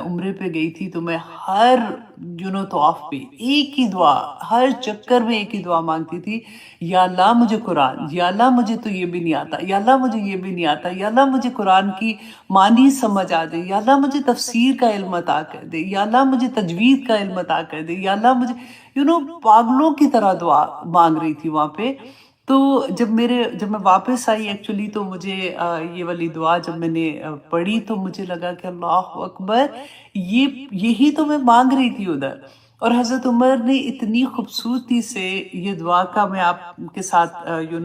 عمرے پہ گئی تھی تو میں ہر طواف پہ ایک ہی دعا، ہر چکر میں ایک ہی دعا مانگتی تھی، یا اللہ مجھے قرآن، یا اللہ مجھے تو یہ بھی نہیں آتا، یا اللہ مجھے یہ بھی نہیں آتا، یا اللہ مجھے قرآن کی معنی سمجھ آ دے، یا اللہ مجھے تفسیر کا علم عطا کر دے، یا اللہ مجھے تجوید کا علم عطا کر دے، یا اللہ مجھے پاگلوں کی طرح دعا مانگ رہی تھی وہاں پہ۔ تو جب میں واپس آئی ایکچولی، تو مجھے یہ والی دعا جب میں نے پڑھی تو مجھے لگا کہ اللہ اکبر، یہی تو میں مانگ رہی تھی ادھر۔ اور حضرت عمر نے اتنی خوبصورتی سے یہ دعا کا میں آپ کے ساتھ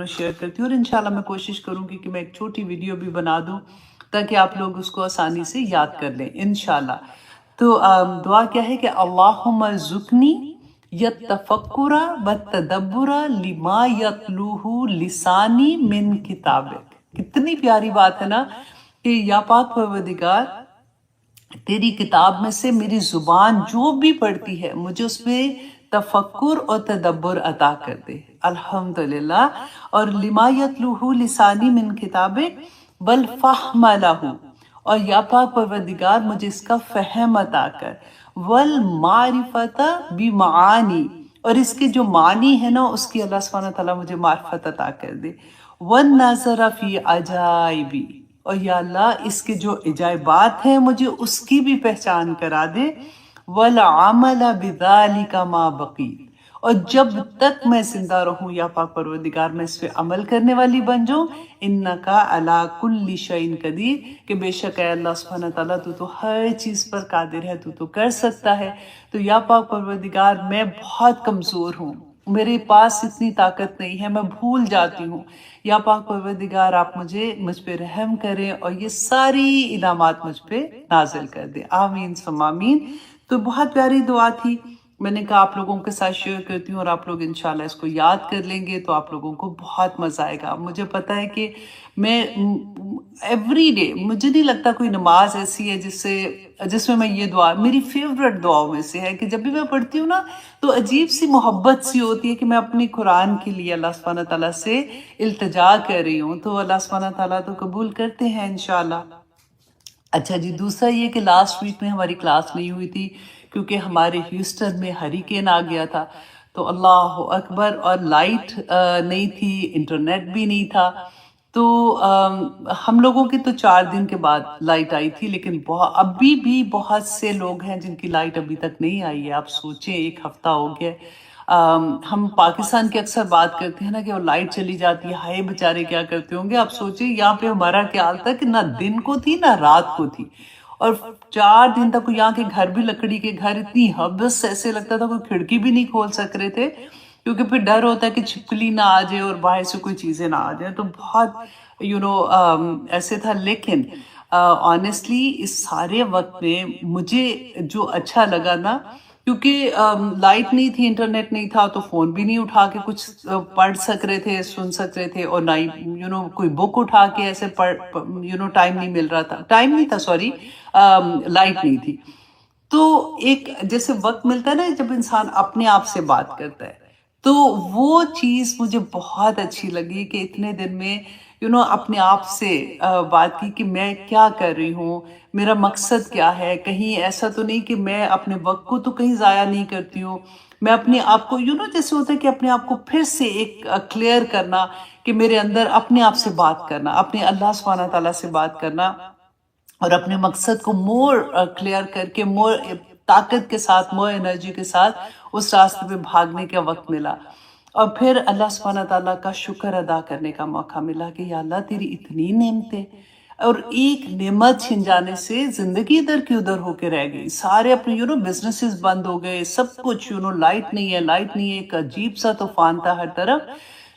شیئر کرتی ہوں، اور انشاءاللہ میں کوشش کروں گی کہ میں ایک چھوٹی ویڈیو بھی بنا دوں تاکہ آپ لوگ اس کو آسانی سے یاد کر لیں انشاءاللہ۔ تو دعا کیا ہے کہ اللہم ارزقنی یتفکر والتدبر لما یتلوہ لسانی من کتابک۔ کتنی پیاری بات ہے نا کہ یا پاک پروردگار، تیری کتاب میں سے میری زبان جو بھی پڑھتی ہے مجھے اس میں تفکر اور تدبر عطا کر دے، الحمدللہ۔ اور لما یتلوہ لسانی من کتابک والفہم لہ، اور یا پاک پروردگار مجھے اس کا فہم عطا کر، والمعرفت بمعانی، اور اس کے جو معنی ہے نا اس کی اللہ سبحانہ تعالیٰ مجھے معرفت عطا کر دے، والنظر فی عجائبی، اور یا اللہ اس کے جو عجائبات ہیں مجھے اس کی بھی پہچان کرا دے، والعمل بذالک ما بقیت، اور جب تک میں زندہ رہوں یا پاک پروردگار میں اس پہ عمل کرنے والی بن جاؤں، انکا علی کل شیء قدیر، کہ بے شک اے اللہ سبحانہ تعالیٰ تو ہر چیز پر قادر ہے، تو کر سکتا ہے۔ تو یا پاک پروردگار میں بہت کمزور ہوں، میرے پاس اتنی طاقت نہیں ہے، میں بھول جاتی ہوں، یا پاک پروردگار آپ مجھ پہ رحم کریں اور یہ ساری انعامات مجھ پہ نازل کر دیں، آمین ثم آمین۔ تو بہت پیاری دعا تھی، میں نے کہا آپ لوگوں کے ساتھ شیئر کرتی ہوں، اور آپ لوگ انشاءاللہ اس کو یاد کر لیں گے تو آپ لوگوں کو بہت مزہ آئے گا۔ مجھے پتہ ہے کہ میں ایوری ڈے، مجھے نہیں لگتا کوئی نماز ایسی ہے جس میں یہ دعا میری فیوریٹ دعاؤں میں سے ہے، کہ جب بھی میں پڑھتی ہوں نا تو عجیب سی محبت سی ہوتی ہے کہ میں اپنی قرآن کے لیے اللہ سبحانہ تعالیٰ سے التجا کر رہی ہوں، تو اللہ سبحانہ تعالیٰ تو قبول کرتے ہیں انشاءاللہ۔ اچھا جی، دوسرا یہ کہ لاسٹ ویک میں ہماری کلاس نہیں ہوئی تھی کیونکہ ہمارے ہیوسٹن میں ہریکین آ گیا تھا، تو اللہ اکبر، اور لائٹ نہیں تھی، انٹرنیٹ بھی نہیں تھا، تو ہم لوگوں کی تو 4 دن کے بعد لائٹ آئی تھی، لیکن ابھی بھی بہت سے لوگ ہیں جن کی لائٹ ابھی تک نہیں آئی ہے۔ آپ سوچیں 1 ہفتہ ہو گیا۔ ہم پاکستان کی اکثر بات کرتے ہیں نا کہ وہ لائٹ چلی جاتی ہے، ہائے بیچارے کیا کرتے ہوں گے۔ آپ سوچیں یہاں پہ ہمارا کیا حال تھا کہ نہ دن کو تھی نہ رات کو تھی، اور 4 دن تک یہاں کے گھر بھی لکڑی کے گھر، اتنی حبس، ایسے لگتا تھا کوئی کھڑکی بھی نہیں کھول سک رہے تھے، کیونکہ پھر ڈر ہوتا ہے کہ چھپکلی نہ آ جائے اور باہر سے کوئی چیزیں نہ آ جائیں، تو بہت ایسے تھا۔ لیکن آنیسٹلی اس سارے وقت میں مجھے جو اچھا لگا نا، کیونکہ لائٹ نہیں تھی، انٹرنیٹ نہیں تھا، تو فون بھی نہیں اٹھا کے کچھ پڑھ سک رہے تھے، سن سک رہے تھے، اور نہ ہی کوئی بک اٹھا کے ایسے ٹائم نہیں مل رہا تھا، ٹائم نہیں تھا، سوری، لائٹ نہیں تھی۔ تو ایک جیسے وقت ملتا ہے نا جب انسان اپنے آپ سے بات کرتا ہے، تو وہ چیز مجھے بہت اچھی لگی کہ اتنے دن میں اپنے آپ سے بات کی کہ میں کیا کر رہی ہوں، میرا مقصد کیا ہے، کہیں ایسا تو نہیں کہ میں اپنے وقت کو تو کہیں ضائع نہیں کرتی ہوں، میں اپنے آپ کو جیسے ہوتا ہے کہ اپنے آپ کو پھر سے ایک کلیئر کرنا، کہ میرے اندر اپنے آپ سے بات کرنا، اپنے اللہ سبحانہ تعالیٰ سے بات کرنا، اور اپنے مقصد کو مور کلیئر کر کے، مور طاقت کے ساتھ، مور انرجی کے ساتھ اس راستے پہ بھاگنے کا وقت ملا، اور پھر اللہ سبحانہ تعالیٰ کا شکر ادا کرنے کا موقع ملا کہ یا اللہ تیری اتنی نعمتیں، اور ایک نعمت چھن جانے سے زندگی ادھر کی ادھر ہو کے رہ گئی، سارے اپنے بزنسز بند ہو گئے، سب کچھ لائٹ نہیں ہے، ایک عجیب سا طوفان تھا ہر طرف۔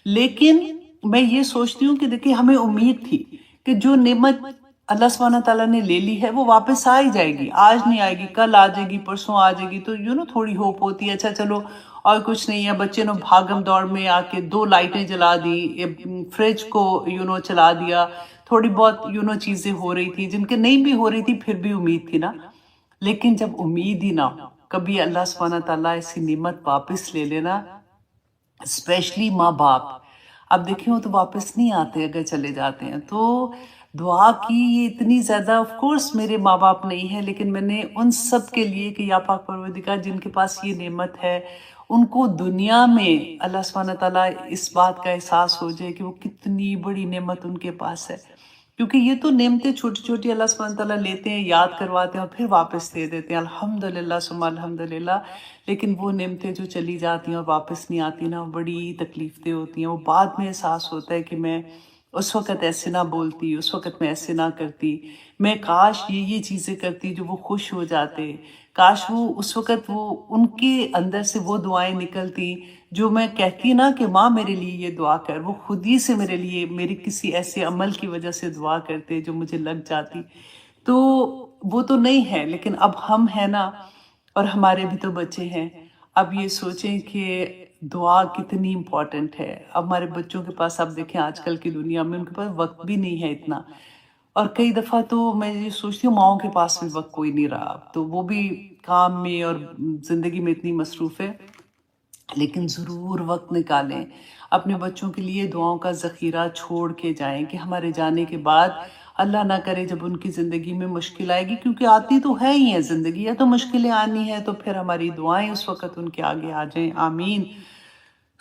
لیکن میں یہ سوچتی ہوں کہ دیکھیں ہمیں امید تھی کہ جو نعمت اللہ سبحانہ تعالیٰ نے لے لی ہے وہ واپس آ ہی جائے گی، آج نہیں آئے گی، کل آ جائے گی، پرسوں آ جائے گی، تو تھوڑی ہوپ ہوتی ہے، اچھا چلو اور کچھ نہیں ہے۔ بچے نے بھاگم دوڑ میں آ کے 2 لائٹیں جلا دی، فریج کو چلا دیا، تھوڑی بہت چیزیں ہو رہی تھی، جن کے نہیں بھی ہو رہی تھی پھر بھی امید تھی نا۔ لیکن جب امید ہی نہ ہو، کبھی اللہ سبحانہ تعالیٰ ایسی نعمت واپس لے لینا، اسپیشلی ماں باپ، اب دیکھیں وہ تو واپس نہیں آتے اگر چلے جاتے ہیں، تو دعا کی یہ اتنی زیادہ، آف کورس میرے ماں باپ نہیں ہیں، لیکن میں نے ان سب کے لیے کہ یا پاک پروردگار جن کے پاس یہ نعمت ہے، ان کو دنیا میں اللہ سبحانہ تعالیٰ اس بات کا احساس ہو جائے کہ وہ کتنی بڑی نعمت ان کے پاس ہے. کیونکہ یہ تو نعمتیں چھوٹی چھوٹی اللہ سبحانہ تعالیٰ لیتے ہیں، یاد کرواتے ہیں اور پھر واپس دے دیتے ہیں، الحمدللہ ثم الحمدللہ. لیکن وہ نعمتیں جو چلی جاتی ہیں اور واپس نہیں آتی نا، بڑی تکلیف دہ ہوتی ہیں. وہ بعد میں احساس ہوتا ہے کہ میں اس وقت ایسے نہ بولتی، اس وقت میں ایسے نہ کرتی، میں کاش یہ چیزیں کرتی جو وہ خوش ہو جاتے، کاش وہ اس وقت وہ ان کے اندر سے وہ دعائیں نکلتی جو میں کہتی نا کہ ماں میرے لیے یہ دعا کر، وہ خود ہی سے میرے لیے میری کسی ایسے عمل کی وجہ سے دعا کرتے جو مجھے لگ جاتی. تو وہ تو نہیں ہے، لیکن اب ہم ہیں نا، اور ہمارے بھی تو بچے ہیں. اب یہ سوچیں کہ دعا کتنی امپورٹنٹ ہے. اب ہمارے بچوں کے پاس، آپ دیکھیں آج کل کی دنیا میں ان کے پاس وقت بھی نہیں ہے اتنا، اور کئی دفعہ تو میں یہ سوچتی ہوں ماؤں کے پاس بھی وقت کوئی نہیں رہا، تو وہ بھی کام میں اور زندگی میں اتنی مصروف ہے. لیکن ضرور وقت نکالیں اپنے بچوں کے لیے، دعاؤں کا ذخیرہ چھوڑ کے جائیں کہ ہمارے جانے کے بعد اللہ نہ کرے جب ان کی زندگی میں مشکل آئے گی، کیونکہ آتی تو ہے ہی ہے زندگی ہے، تو مشکلیں آنی ہے، تو پھر ہماری دعائیں اس وقت ان کے آگے آ جائیں. آمین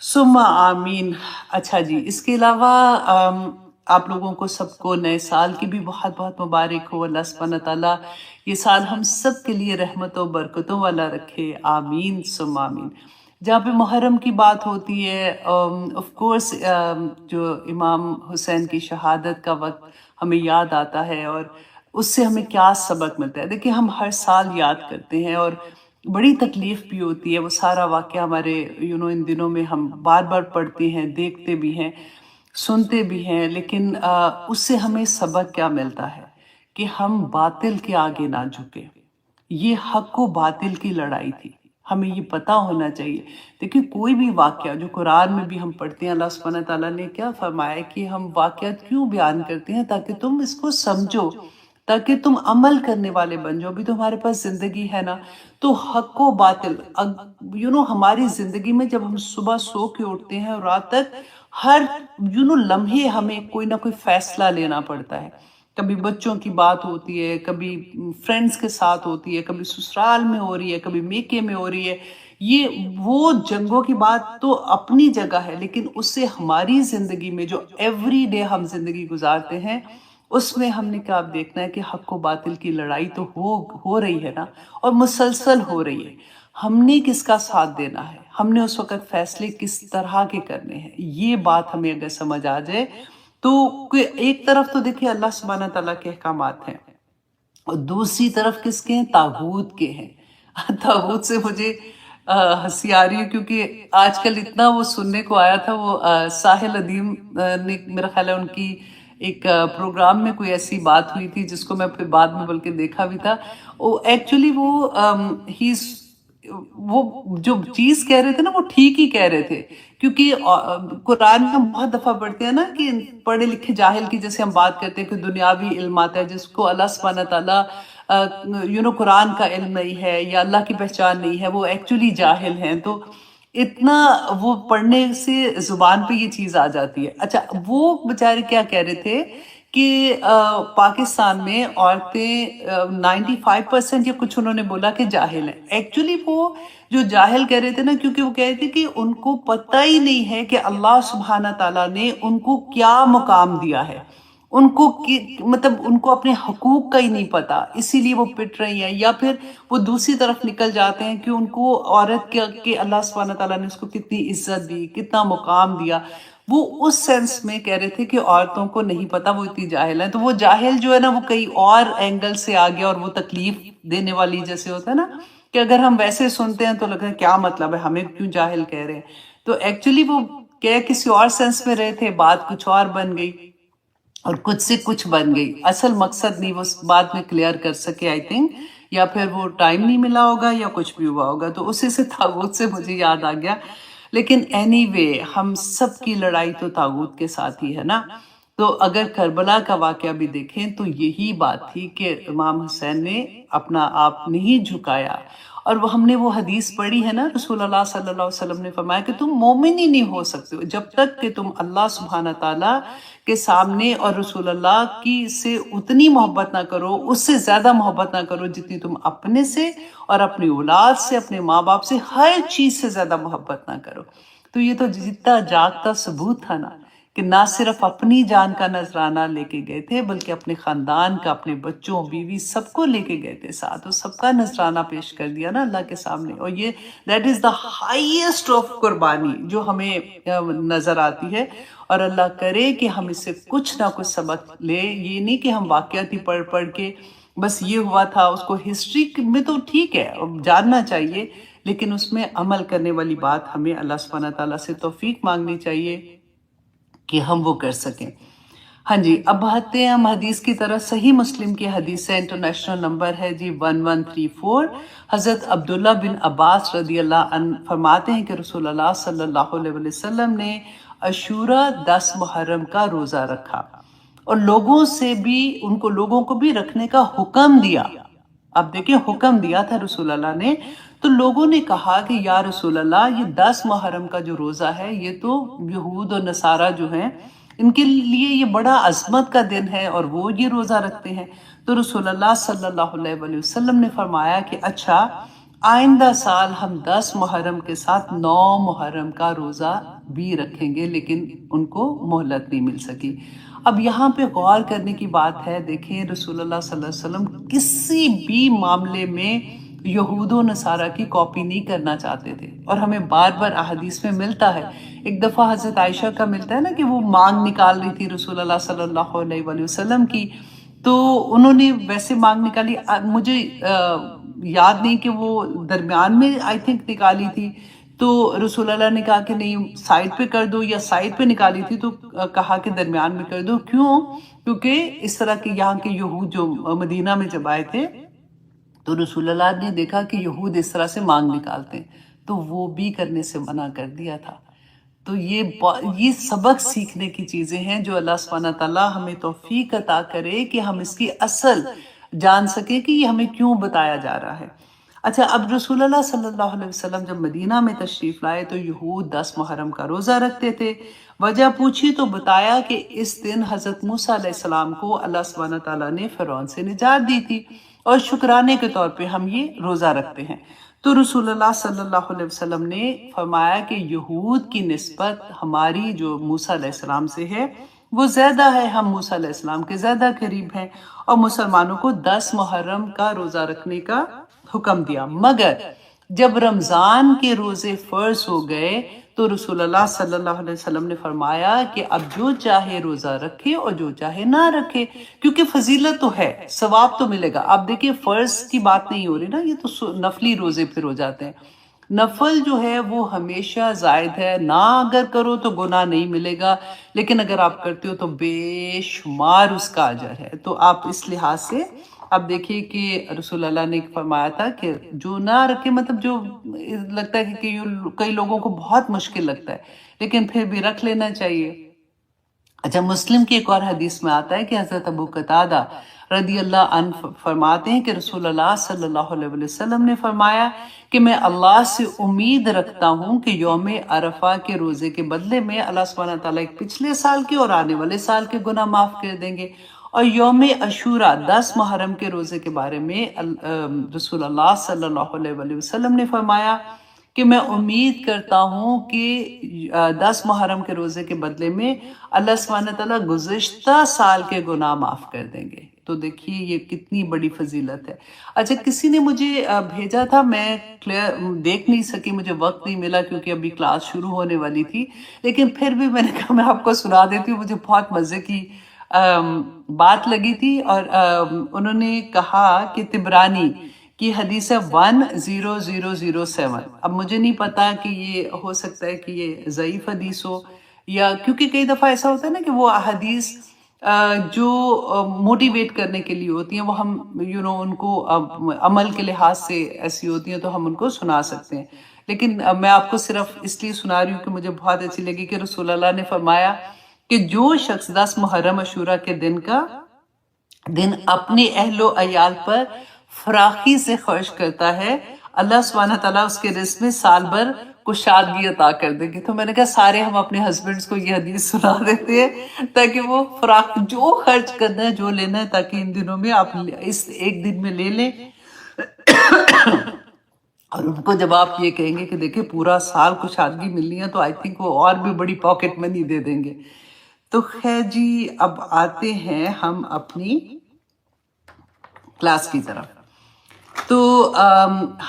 ثم آمین. اچھا جی، اس کے علاوہ آپ لوگوں کو سب کو نئے سال کی بھی بہت بہت مبارک ہو. اللہ سبحانہ تعالیٰ یہ سال ہم سب کے لیے رحمت و برکتوں والا رکھے. آمین ثم آمین. جہاں پہ محرم کی بات ہوتی ہے، آف کورس جو امام حسین کی شہادت کا وقت ہمیں یاد آتا ہے، اور اس سے ہمیں کیا سبق ملتا ہے. دیکھیں ہم ہر سال یاد کرتے ہیں، اور بڑی تکلیف بھی ہوتی ہے. وہ سارا واقعہ ہمارے ان دنوں میں ہم بار بار پڑھتے ہیں، دیکھتے بھی ہیں، سنتے بھی ہیں، لیکن اس سے ہمیں سبق کیا ملتا ہے کہ ہم باطل کے آگے نہ جھکے. یہ حق و باطل کی لڑائی تھی، ہمیں یہ پتہ ہونا چاہیے. دیکھیں کوئی بھی واقعہ جو قرآن میں بھی ہم پڑھتے ہیں، اللہ سبحانہ تعالیٰ نے کیا فرمایا کہ ہم واقعات کیوں بیان کرتے ہیں؟ تاکہ تم اس کو سمجھو، تاکہ تم عمل کرنے والے بن جاؤ. ابھی تو ہمارے پاس زندگی ہے نا، تو حق و باطل ہماری زندگی میں جب ہم صبح سو کے اٹھتے ہیں اور رات تک ہر لمحے ہمیں کوئی نہ کوئی فیصلہ لینا پڑتا ہے. کبھی بچوں کی بات ہوتی ہے، کبھی فرینڈز کے ساتھ ہوتی ہے، کبھی سسرال میں ہو رہی ہے، کبھی میکے میں ہو رہی ہے. یہ وہ جنگوں کی بات تو اپنی جگہ ہے، لیکن اس سے ہماری زندگی میں جو ایوری ڈے ہم زندگی گزارتے ہیں، اس میں ہم نے کیا دیکھنا ہے کہ حق و باطل کی لڑائی تو ہو رہی ہے نا، اور مسلسل ہو رہی ہے. ہم نے کس کا ساتھ دینا ہے، ہم نے اس وقت فیصلے کس طرح کے کرنے ہیں. یہ بات ہمیں اگر سمجھ آ جائے تو ایک طرف تو دیکھیں اللہ سبحانہ تعالیٰ کے احکامات ہیں، اور دوسری طرف کس کے ہیں؟ طاغوت کے ہیں. طاغوت سے مجھے ہنسی آ رہی ہے، کیونکہ آج کل اتنا وہ سننے کو آیا تھا. وہ ساحل ادیم نے، میرا خیال ہے ان کی ایک پروگرام میں کوئی ایسی بات ہوئی تھی جس کو میں پھر بعد میں بلکہ دیکھا بھی تھا. ایکچولی وہ جو چیز کہہ رہے تھے نا، وہ ٹھیک ہی کہہ رہے تھے. کیونکہ قرآن میں ہم بہت دفعہ پڑھتے ہیں نا کہ پڑھے لکھے جاہل کی جیسے ہم بات کرتے ہیں کہ دنیاوی علم آتا ہے، جس کو اللہ سبحانہ تعالیٰ قرآن کا علم نہیں ہے یا اللہ کی پہچان نہیں ہے، وہ ایکچولی جاہل ہیں. تو اتنا وہ پڑھنے سے زبان پہ یہ چیز آ جاتی ہے. اچھا، وہ بیچارے کیا کہہ رہے تھے کہ پاکستان میں عورتیں 95% یا کچھ انہوں نے بولا کہ جاہل ہیں. ایکچولی وہ جو جاہل کہہ رہے تھے نا، کیونکہ وہ کہہ رہے تھے کہ ان کو پتہ ہی نہیں ہے کہ اللہ سبحانہ تعالیٰ نے ان کو کیا مقام دیا ہے، ان کو مطلب ان کو اپنے حقوق کا ہی نہیں پتا، اسی لیے وہ پٹ رہی ہیں. یا پھر وہ دوسری طرف نکل جاتے ہیں کہ ان کو عورت کے اللہ سبحانہ تعالیٰ نے اس کو کتنی عزت دی، کتنا مقام دیا. وہ اس سینس میں کہہ رہے تھے کہ عورتوں کو نہیں پتا، وہ اتنی جاہل ہیں. تو وہ جاہل جو ہے نا، وہ کئی اور اینگل سے آ گیا، اور وہ تکلیف دینے والی جیسے ہوتا ہے نا کہ اگر ہم ویسے سنتے ہیں تو لگتا ہے کیا مطلب ہے، ہمیں کیوں جاہل کہہ رہے ہیں. تو ایکچولی وہ کہہ کسی اور سینس میں رہے تھے، بات کچھ اور بن گئی اور کچھ سے کچھ بن گئی. اصل مقصد نہیں وہ بات میں کلیئر کر سکے آئی تھنک، یا پھر وہ ٹائم نہیں ملا ہوگا یا کچھ بھی ہوا ہوگا. تو اسی سے طاغوت سے مجھے یاد آ گیا. لیکن اینی وے ہم سب کی لڑائی تو طاغوت کے ساتھ ہی ہے نا. تو اگر کربلا کا واقعہ بھی دیکھیں تو یہی بات تھی کہ امام حسین نے اپنا آپ نہیں جھکایا، اور وہ ہم نے وہ حدیث پڑھی ہے نا، رسول اللہ صلی اللہ علیہ وسلم نے فرمایا کہ تم مومن ہی نہیں ہو سکتے ہو جب تک کہ تم اللہ سبحانہ تعالیٰ کے سامنے اور رسول اللہ کی سے اتنی محبت نہ کرو، اس سے زیادہ محبت نہ کرو جتنی تم اپنے سے اور اپنی اولاد سے، اپنے ماں باپ سے، ہر چیز سے زیادہ محبت نہ کرو۔ تو یہ تو جیتا جاگتا ثبوت تھا نا، کہ نہ صرف اپنی جان کا نذرانہ لے کے گئے تھے بلکہ اپنے خاندان کا، اپنے بچوں، بیوی، سب کو لے کے گئے تھے ساتھ، اور سب کا نذرانہ پیش کر دیا نا اللہ کے سامنے۔ اور یہ that is the highest of قربانی جو ہمیں نظر آتی ہے، اور اللہ کرے کہ ہم اس سے کچھ نہ کچھ سبق لے۔ یہ نہیں کہ ہم واقعات ہی پڑھ پڑھ کے بس یہ ہوا تھا، اس کو ہسٹری میں تو ٹھیک ہے جاننا چاہیے، لیکن اس میں عمل کرنے والی بات ہمیں اللہ سبحانہ تعالیٰ سے توفیق مانگنی چاہیے کہ ہم وہ کر سکیں۔ ہاں جی، اب آتے ہیں ہم حدیث کی طرف۔ صحیح مسلم کی حدیث ہے، انٹرنیشنل نمبر ہے جی 1134۔ حضرت عبداللہ بن عباس رضی اللہ عنہ فرماتے ہیں کہ رسول اللہ صلی اللہ علیہ وسلم نے عاشورہ 10 محرم کا روزہ رکھا، اور لوگوں کو بھی رکھنے کا حکم دیا۔ اب دیکھیں، حکم دیا تھا رسول اللہ نے، تو لوگوں نے کہا کہ یا رسول اللہ، یہ 10 محرم کا جو روزہ ہے یہ تو یہود اور نصارہ جو ہیں ان کے لیے یہ بڑا عظمت کا دن ہے، اور وہ یہ روزہ رکھتے ہیں۔ تو رسول اللہ صلی اللہ علیہ وآلہ وسلم نے فرمایا کہ اچھا، آئندہ سال ہم 10 محرم کے ساتھ 9 محرم کا روزہ بھی رکھیں گے، لیکن ان کو مہلت نہیں مل سکی۔ اب یہاں پہ غور کرنے کی بات ہے، دیکھیں رسول اللہ صلی اللہ علیہ وسلم کسی بھی معاملے میں یہود و نصارہ کی کاپی نہیں کرنا چاہتے تھے، اور ہمیں بار بار احادیث میں ملتا ہے۔ ایک دفعہ حضرت عائشہ کا ملتا ہے نا کہ وہ مانگ نکال رہی تھی رسول اللہ صلی اللہ علیہ وآلہ وسلم کی، تو انہوں نے ویسے مانگ نکالی، مجھے یاد نہیں کہ وہ درمیان میں آئی تھنک نکالی تھی، تو رسول اللہ نے کہا کہ نہیں، سائڈ پہ کر دو، یا سائڈ پہ نکالی تھی تو کہا کہ درمیان میں کر دو۔ کیوں؟ کیونکہ اس طرح کے یہاں کے یہود جو مدینہ میں جب آئے تھے تو رسول اللہ نے دیکھا کہ یہود اس طرح سے مانگ نکالتے ہیں، تو وہ بھی کرنے سے منع کر دیا تھا۔ تو یہ سبق سیکھنے کی چیزیں ہیں جو اللہ سبحانہ تعالیٰ ہمیں توفیق عطا کرے کہ ہم اس کی اصل جان سکیں کہ یہ ہمیں کیوں بتایا جا رہا ہے۔ اچھا، اب رسول اللہ صلی اللہ علیہ وسلم جب مدینہ میں تشریف لائے تو یہود 10 محرم کا روزہ رکھتے تھے۔ وجہ پوچھی تو بتایا کہ اس دن حضرت موسیٰ علیہ السلام کو اللہ سبحانہ تعالیٰ نے فرعون سے نجات دی تھی، اور شکرانے کے طور پہ ہم یہ روزہ رکھتے ہیں۔ تو رسول اللہ صلی اللہ علیہ وسلم نے فرمایا کہ یہود کی نسبت ہماری جو موسیٰ علیہ السلام سے ہے وہ زیادہ ہے، ہم موسیٰ علیہ السلام کے زیادہ قریب ہیں، اور مسلمانوں کو 10 محرم کا روزہ رکھنے کا حکم دیا۔ مگر جب رمضان کے روزے فرض ہو گئے تو رسول اللہ صلی اللہ علیہ وسلم نے فرمایا کہ اب جو چاہے روزہ رکھے اور جو چاہے نہ رکھے، کیونکہ فضیلت تو ہے، ثواب تو ملے گا۔ اب دیکھیں، فرض کی بات نہیں ہو رہی نا، یہ تو نفلی روزے پھر ہو جاتے ہیں۔ نفل جو ہے وہ ہمیشہ زائد ہے، نہ اگر کرو تو گناہ نہیں ملے گا، لیکن اگر آپ کرتے ہو تو بے شمار اس کا اجر ہے۔ تو آپ اس لحاظ سے اب دیکھیے کہ رسول اللہ نے فرمایا تھا کہ جو نہ رکھے، مطلب جو لگتا ہے کہ کئی لوگوں کو بہت مشکل لگتا ہے، لیکن پھر بھی رکھ لینا چاہیے۔ اچھا، مسلم کی ایک اور حدیث میں آتا ہے کہ حضرت ابو قتادہ رضی اللہ عنہ فرماتے ہیں کہ رسول اللہ صلی اللہ علیہ وسلم نے فرمایا کہ میں اللہ سے امید رکھتا ہوں کہ یوم عرفہ کے روزے کے بدلے میں اللہ سبحانہ تعالیٰ ایک پچھلے سال کے اور آنے والے سال کے گناہ معاف کر دیں گے۔ اور یوم عاشورہ 10 محرم کے روزے کے بارے میں رسول اللہ صلی اللہ علیہ وسلم نے فرمایا کہ میں امید کرتا ہوں کہ 10 محرم کے روزے کے بدلے میں اللہ سبحانہ تعالیٰ گزشتہ سال کے گناہ معاف کر دیں گے۔ تو دیکھیے یہ کتنی بڑی فضیلت ہے۔ اچھا، کسی نے مجھے بھیجا تھا، میں دیکھ نہیں سکی، مجھے وقت نہیں ملا کیونکہ ابھی کلاس شروع ہونے والی تھی، لیکن پھر بھی میں نے کہا میں آپ کو سنا دیتی ہوں، مجھے بہت مزے کی بات لگی تھی۔ اور انہوں نے کہا کہ تبرانی کی حدیث ہے 10007۔ اب مجھے نہیں پتا کہ یہ ہو سکتا ہے کہ یہ ضعیف حدیث ہو، یا کیونکہ کئی دفعہ ایسا ہوتا ہے نا کہ وہ حدیث جو موٹیویٹ کرنے کے لیے ہوتی ہیں وہ ہم ان کو عمل کے لحاظ سے ایسی ہوتی ہیں تو ہم ان کو سنا سکتے ہیں، لیکن میں آپ کو صرف اس لیے سنا رہی ہوں کہ مجھے بہت اچھی لگی کہ رسول اللہ نے فرمایا کہ جو شخص 10 محرم عاشورہ کے دن اپنے اہل و عیال پر فراخی سے خرچ کرتا ہے، اللہ سبحانہ تعالیٰ اس کے رزق میں سال بھر کشادگی عطا کر دیں گے۔ تو میں نے کہا سارے ہم اپنے ہسبینڈز کو یہ حدیث سنا دیتے ہیں تاکہ وہ فراخ جو خرچ کرنا ہے جو لینا ہے تاکہ ان دنوں میں آپ اس ایک دن میں لے لیں۔ اور ان کو جب آپ یہ کہیں گے کہ دیکھیں پورا سال کشادگی ملنی ہے تو آئی تھنک وہ اور بھی بڑی پاکٹ منی دے دیں گے۔ تو خیر جی، اب آتے ہیں ہم اپنی کلاس کی طرف۔ تو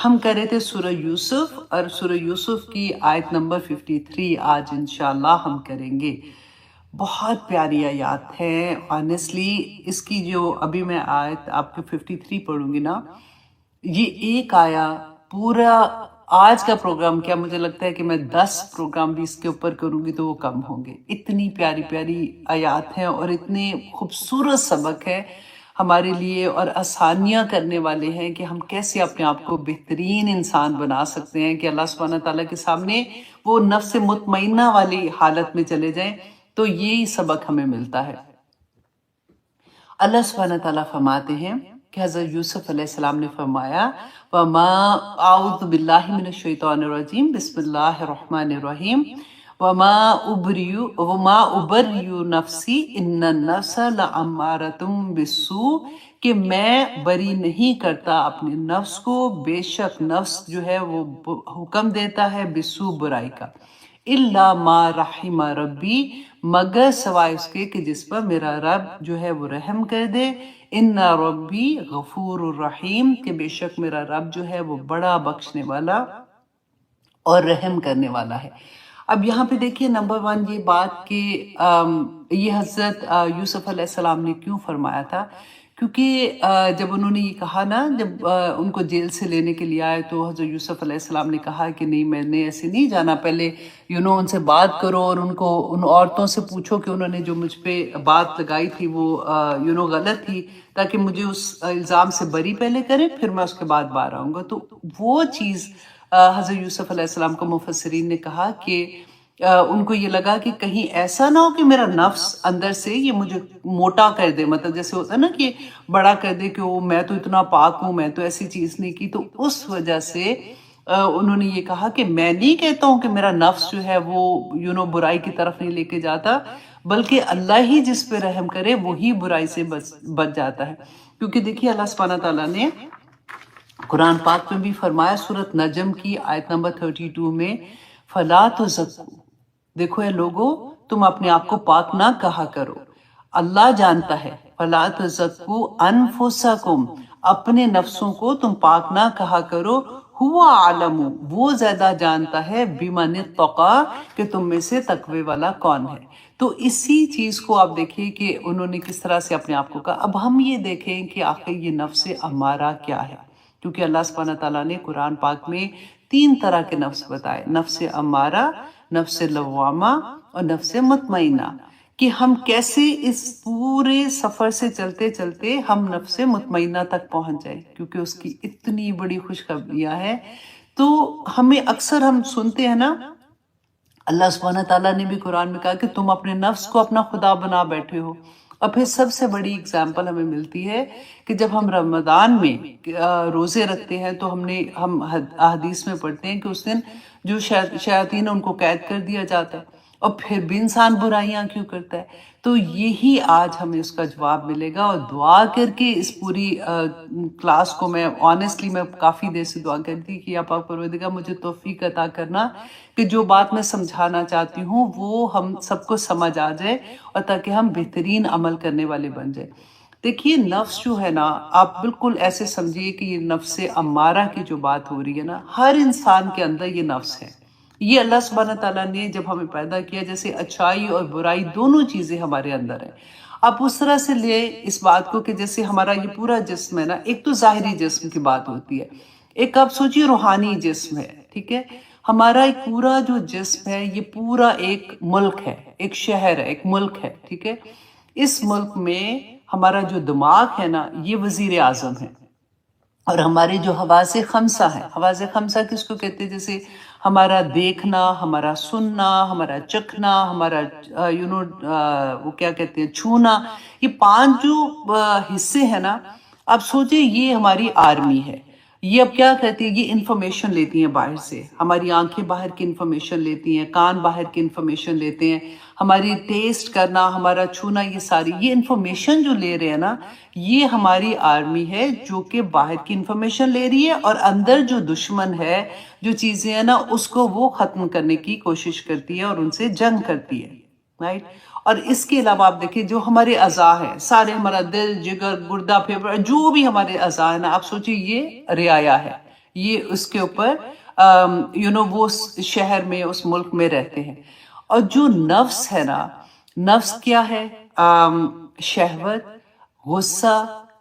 ہم کر رہے تھے سورہ یوسف، اور سورہ یوسف کی آیت نمبر 53 آج انشاءاللہ ہم کریں گے۔ بہت پیاری آیات ہے آنیسٹلی۔ اس کی جو ابھی میں آیت آپ کو 53 پڑھوں گی نا، یہ ایک آیا پورا آج کا پروگرام کیا مجھے لگتا ہے کہ میں 10 پروگرام بھی اس کے اوپر کروں گی تو وہ کم ہوں گے۔ اتنی پیاری پیاری آیات ہیں اور اتنے خوبصورت سبق ہے ہمارے لیے، اور آسانیاں کرنے والے ہیں کہ ہم کیسے اپنے آپ کو بہترین انسان بنا سکتے ہیں کہ اللہ سبحانہ تعالیٰ کے سامنے وہ نفس مطمئنہ والی حالت میں چلے جائیں۔ تو یہی سبق ہمیں ملتا ہے۔ اللہ سبحانہ تعالیٰ فرماتے ہیں کہ حضرت یوسف علیہ السلام نے فرمایا وَمَا أَعُوذُ بِاللَّهِ مِنَ الشَّيْطَانِ الرَّجِيمِ بسم اللہ الرحمن الرحیم وَمَا أُبَرِّئُ نَفْسِي إِنَّ النَّفْسَ لَأَمَّارَةٌ بِالسُّوءِ، کہ میں بری نہیں کرتا اپنے نفس کو، بے شک نفس جو ہے وہ حکم دیتا ہے بالسوء، برائی کا، الا ما رحم ربی، مگر سوائے اس کے کہ جس پر میرا رب جو ہے وہ رحم کر دے، ان ربی غفور الرحیم، کہ بے شک میرا رب جو ہے وہ بڑا بخشنے والا اور رحم کرنے والا ہے۔ اب یہاں پہ دیکھیے نمبر 1 یہ بات کہ یہ حضرت یوسف علیہ السلام نے کیوں فرمایا تھا، کیونکہ جب انہوں نے یہ کہا نا، جب ان کو جیل سے لینے کے لیے آئے تو حضرت یوسف علیہ السلام نے کہا کہ نہیں میں نے ایسے نہیں جانا، پہلے ان سے بات کرو اور ان عورتوں سے پوچھو کہ انہوں نے جو مجھ پہ بات لگائی تھی وہ غلط تھی، تاکہ مجھے اس الزام سے بری پہلے کریں پھر میں اس کے بعد باہر آؤں گا۔ تو وہ چیز حضرت یوسف علیہ السلام کو مفسرین نے کہا کہ ان کو یہ لگا کہ کہیں ایسا نہ ہو کہ میرا نفس اندر سے یہ مجھے موٹا کر دے، مطلب جیسے ہوتا ہے نا کہ بڑا کر دے کہ میں تو اتنا پاک ہوں، میں تو ایسی چیز نہیں کی۔ تو اس وجہ سے انہوں نے یہ کہا کہ میں نہیں کہتا ہوں کہ میرا نفس جو ہے وہ برائی کی طرف نہیں لے کے جاتا، بلکہ اللہ ہی جس پہ رحم کرے وہی برائی سے بچ جاتا ہے۔ کیونکہ دیکھیے اللہ سبحانہ تعالیٰ نے قرآن پاک میں بھی فرمایا، سورۃ نجم کی آیت نمبر 32 میں فَلَا تُزَكُّوا، دیکھو اے لوگو تم اپنے آپ کو پاک نہ کہا کرو، اللہ جانتا ہے، فَلَا تُزَكُّوا أَنفُسَكُمْ، اپنے نفسوں کو تم پاک نہ کہا کرو، ہوا عالم، وہ زیادہ جانتا ہے، بِمَنِ اتَّقَىٰ، کہ تم میں سے تقوی والا کون ہے۔ تو اسی چیز کو آپ دیکھیں کہ انہوں نے کس طرح سے اپنے آپ کو کہا۔ اب ہم یہ دیکھیں کہ آخر یہ نفس امارہ کیا ہے، کیونکہ اللہ سبحانہ تعالیٰ نے قرآن پاک میں 3 طرح کے نفس بتائے، نفس امارہ، نفس لوامہ اور نفس مطمئنہ، کہ ہم کیسے اس پورے سفر سے چلتے چلتے ہم نفس مطمئنہ تک پہنچ جائیں، کیونکہ اس کی اتنی بڑی خوشخبریاں ہیں۔ تو ہمیں اکثر ہم سنتے ہیں نا، اللہ سبحانہ تعالیٰ نے بھی قرآن میں کہا کہ تم اپنے نفس کو اپنا خدا بنا بیٹھے ہو۔ اور پھر سب سے بڑی اگزامپل ہمیں ملتی ہے کہ جب ہم رمضان میں روزے رکھتے ہیں تو ہم احادیث میں پڑھتے ہیں کہ اس دن جو شیاطین ان کو قید کر دیا جاتا ہے، اور پھر بھی انسان برائیاں کیوں کرتا ہے؟ تو یہی آج ہمیں اس کا جواب ملے گا، اور دعا کر کے اس پوری کلاس کو میں آنیسٹلی میں کافی دیر سے دعا کرتی کہ یا پاک پروردگار مجھے توفیق عطا کرنا کہ جو بات میں سمجھانا چاہتی ہوں وہ ہم سب کو سمجھ آ جائے، اور تاکہ ہم بہترین عمل کرنے والے بن جائیں۔ دیکھیے نفس جو ہے نا، آپ بالکل ایسے سمجھیے کہ یہ نفس امارہ کی جو بات ہو رہی ہے نا، ہر انسان کے اندر یہ نفس ہے۔ یہ اللہ سبحانہ تعالیٰ نے جب ہمیں پیدا کیا، جیسے اچھائی اور برائی دونوں چیزیں ہمارے اندر ہیں، آپ اس طرح سے لے اس بات کو کہ جیسے ہمارا یہ پورا جسم ہے نا، ایک تو ظاہری جسم کی بات ہوتی ہے، ایک آپ سوچیے روحانی جسم ہے، ٹھیک ہے؟ ہمارا ایک پورا جو جسم ہے یہ پورا ایک ملک ہے، ایک شہر ہے، ایک ملک ہے، ٹھیک ہے؟ اس ملک میں ہمارا جو دماغ ہے نا یہ وزیر اعظم ہے، اور ہمارے جو حواس خمسہ ہیں، حواس خمسہ کس کو کہتے ہیں؟ جیسے ہمارا دیکھنا، ہمارا سننا، ہمارا چکھنا، ہمارا وہ کیا کہتے ہیں چھونا، یہ 5 جو حصے ہیں نا، اب سوچیں یہ ہماری آرمی ہے. یہ اب کیا کرتی ہے، یہ انفارمیشن لیتی ہیں باہر سے، ہماری آنکھیں باہر کی انفارمیشن لیتی ہیں، کان باہر کی انفارمیشن لیتے ہیں، ہماری ٹیسٹ کرنا، ہمارا چھونا، یہ انفارمیشن جو لے رہے ہیں نا، یہ ہماری آرمی ہے جو کہ باہر کی انفارمیشن لے رہی ہے، اور اندر جو دشمن ہے، جو چیزیں ہیں نا، اس کو وہ ختم کرنے کی کوشش کرتی ہے اور ان سے جنگ کرتی ہے. رائٹ. اور اس کے علاوہ آپ دیکھیں جو ہمارے اعضاء ہیں سارے، ہمارا دل، جگر، گردہ، پھیپھڑا، جو بھی ہمارے اعضاء ہیں نا، آپ سوچیں یہ رعایا ہے، یہ اس کے اوپر وہ شہر میں، اس ملک میں رہتے ہیں. اور جو نفس ہے نا، نفس کیا ہے؟ شہوت، غصہ،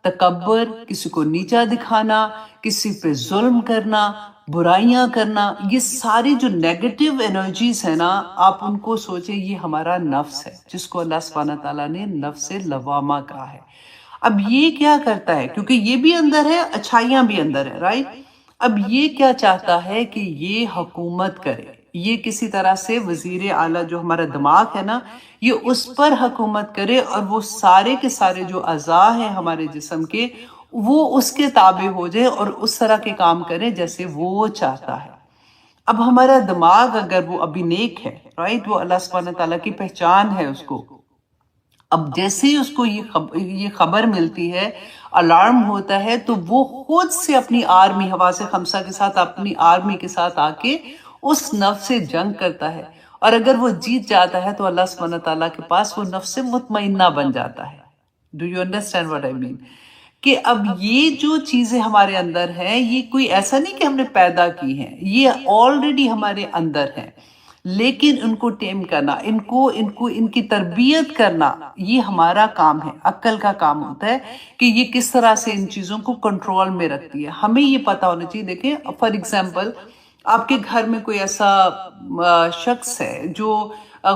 تکبر، کسی کو نیچا دکھانا، کسی پہ ظلم کرنا، برائیاں کرنا، یہ ساری جو نیگیٹو انرجیز ہیں نا، آپ ان کو سوچیں، یہ ہمارا نفس ہے جس کو اللہ سبحانہ تعالیٰ نے نفس لوامہ کہا ہے. اب یہ کیا کرتا ہے؟ کیونکہ یہ بھی اندر ہے، اچھائیاں بھی اندر ہے، رائٹ. اب یہ کیا چاہتا ہے کہ یہ حکومت کرے، یہ کسی طرح سے وزیر اعلیٰ جو ہمارا دماغ ہے نا، یہ اس پر حکومت کرے، اور وہ سارے کے سارے جو اعضاء ہیں ہمارے جسم کے، وہ اس کے تابع ہو جائے اور اس طرح کے کام کرے جیسے وہ چاہتا ہے. اب ہمارا دماغ اگر وہ ابھی نیک ہے، رائٹ، وہ اللہ سبحانہ تعالیٰ کی پہچان ہے اس کو. اب جیسے ہی اس کو یہ خبر ملتی ہے، الارم ہوتا ہے، تو وہ خود سے اپنی آرمی، حواس خمسہ کے ساتھ، اپنی آرمی کے ساتھ آ کے اس نفس سے جنگ کرتا ہے. اور اگر وہ جیت جاتا ہے تو اللہ سبحانہ تعالیٰ کے پاس وہ نفس مطمئنہ بن جاتا ہے. Do you understand what I mean? کہ اب یہ جو چیزیں ہمارے اندر ہیں، یہ کوئی ایسا نہیں کہ ہم نے پیدا کی ہیں، یہ آلریڈی ہمارے اندر ہیں، لیکن ان کو ٹیم کرنا، ان کی تربیت کرنا، یہ ہمارا کام ہے، عقل کا کام ہوتا ہے کہ یہ کس طرح سے ان چیزوں کو کنٹرول میں رکھتی ہے. ہمیں یہ پتا ہونا چاہیے. دیکھیں فار ایگزامپل، آپ کے گھر میں کوئی ایسا شخص ہے جو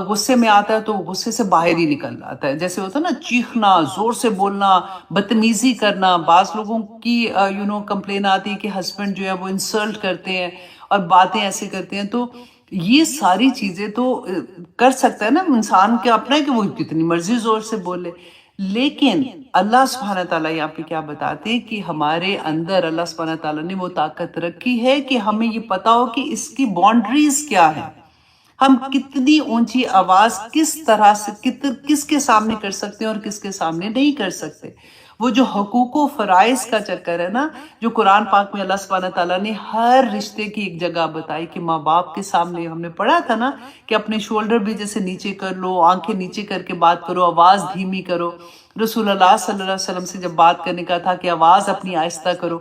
غصے میں آتا ہے تو غصے سے باہر ہی نکل جاتا ہے، جیسے ہوتا ہے نا، چیخنا، زور سے بولنا، بدتمیزی کرنا. بعض لوگوں کی کمپلین آتی ہے کہ ہسبینڈ جو ہے وہ انسلٹ کرتے ہیں اور باتیں ایسے کرتے ہیں. تو یہ ساری چیزیں تو کر سکتا ہے نا انسان کے اپنا ہے کہ وہ کتنی مرضی زور سے بولے، لیکن اللہ سبحانہ تعالیٰ یہاں پہ کیا بتاتے ہیں کہ ہمارے اندر اللہ سبحانہ تعالیٰ نے وہ طاقت رکھی ہے کہ ہمیں یہ پتا ہو کہ اس کی باؤنڈریز کیا ہے، ہم کتنی اونچی آواز کس طرح سے کس کے سامنے کر سکتے ہیں اور کس کے سامنے نہیں کر سکتے. وہ جو حقوق و فرائض کا چکر ہے نا، جو قرآن پاک میں اللہ سبحانہ تعالیٰ نے ہر رشتے کی ایک جگہ بتائی کہ ماں باپ کے سامنے، ہم نے پڑھا تھا نا کہ اپنے شولڈر بھی جیسے نیچے کر لو، آنکھیں نیچے کر کے بات کرو، آواز دھیمی کرو. رسول اللہ صلی اللہ علیہ وسلم سے جب بات کرنے کا تھا کہ آواز اپنی آہستہ کرو.